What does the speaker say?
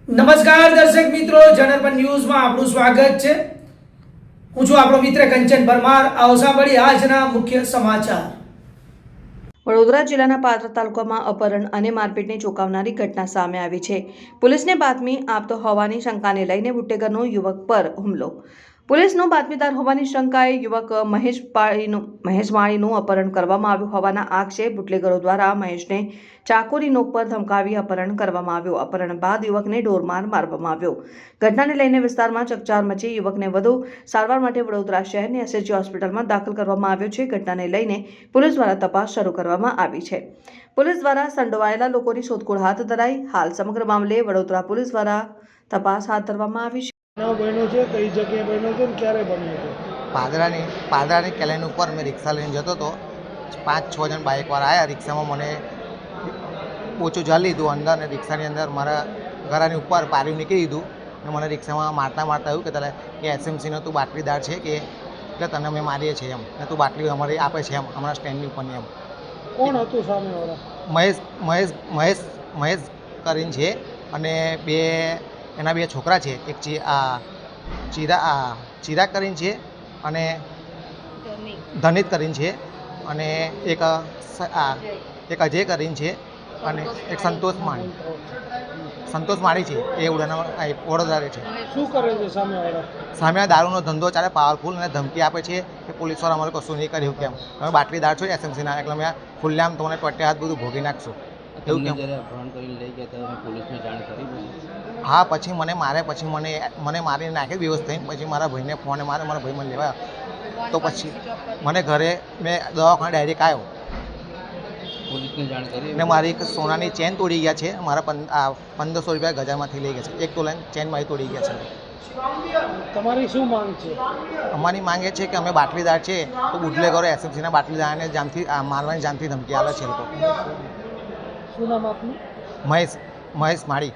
નમસ્કાર દર્શક મિત્રો, જનરપન ન્યૂઝમાં આપનું સ્વાગત છે। હું છું આપણો મિત્ર કંચન પરમાર। આવો સાંભળીએ આજના મુખ્ય સમાચાર। વડોદરા જિલ્લાના પાદરા તાલુકામાં અપહરણ અને મારપીટની ચોંકાવનારી ઘટના સામે આવી છે। પોલીસને બાતમી આપતો હોવાની શંકાને લઈને બુટ્ટેગરનો યુવક પર હુમલો। પોલીસનો બાતમીદાર હોવાની શંકાએ યુવક મહેશ માળીનું અપહરણ કરવામાં આવ્યું હોવાના આક્ષેપ બુટલેગરો દ્વારા મહેશને ચાકુની નોક પર ધમકાવી અપહરણ કરવામાં આવ્યું। અપહરણ બાદ યુવકને ઢોરમાર મારવામાં આવ્યો। ઘટનાને લઈને વિસ્તારમાં ચકચાર મચી યુવકને વધુ સારવાર માટે વડોદરા શહેરની એસએસજી હોસ્પિટલમાં દાખલ કરવામાં આવ્યો છે। ઘટનાને લઈને પોલીસ દ્વારા તપાસ શરૂ કરવામાં આવી છે। પોલીસ દ્વારા સંડોવાયેલા લોકોની શોધખોળ હાથ ધરાઈ। હાલ સમગ્ર મામલે વડોદરા પોલીસ દ્વારા તપાસ હાથ ધરવામાં આવી છે। કઈ જગ્યાએ બન્યો છે ને ક્યારે બન્યો છે? પાદરાની કેલેન ઉપર મેં રિક્ષા લઈને જતો હતો। 5-6 જણ બાઇકવાળા આવ્યા। રિક્ષામાં મને ઓછું ચાલી લીધું અંદર ને રિક્ષાની અંદર મારા ઘરાની ઉપર પાર્યું નીકળી દીધું ને મને રિક્ષામાં મારતા એવું કહેતા કે એસએમસીનો તું બાટલીદાર છે કે એટલે તને અમે મારીએ છીએ એમ ને તું બાટલી અમારી આપે છે એમ અમારા સ્ટેન્ડની ઉપરની એમ। કોણ હતું સામેવાળા? મહેશ કરીને છે અને એના બે છોકરા છે। એક ચિરાગ કરીને છે અને ધનિત કરીને છે અને એક અજય કરીને છે અને એક સંતોષ માળી છે। એ વડોદરા છે। શું કરે છે સામેવાળા? સામે દારૂનો ધંધો ચાલે, પાવરફુલ અને ધમકી આપે છે કે પોલીસવાળા અમારે કશું નહીં કર્યું કેમ તમે બાટલીદાર છો એસએમસીના એટલે અમે ખુલ્લેઆમ તમને પટ્ટે હાથ બધું ભોગી નાખશું એવું કેમ? હા, પછી મને મારે પછી મને મારીને નાખી બેહોશ થઈને પછી મારા ભાઈને ફોન મારે મારા ભાઈ મને લેવા તો પછી મને ઘરે મેં દવાખાને ડાયરેક્ટ આવ્યો ને મારી એક સોનાની ચેન તોડી ગયા છે। મારા 1500 રૂપિયા ગજામાંથી લઈ ગયા છે। 1 તોલાની ચેન મારી તોડી ગયા છે। તમારી શું માંગ છે? અમારી માંગ એ છે કે અમે બાટલીદાર છે તો બુટલેગરો એસએમસીના બાટલીદારને મારવાની જાનથી ધમકી આવે છે લોકો। શું નામ આપનું? મહેશ માળી।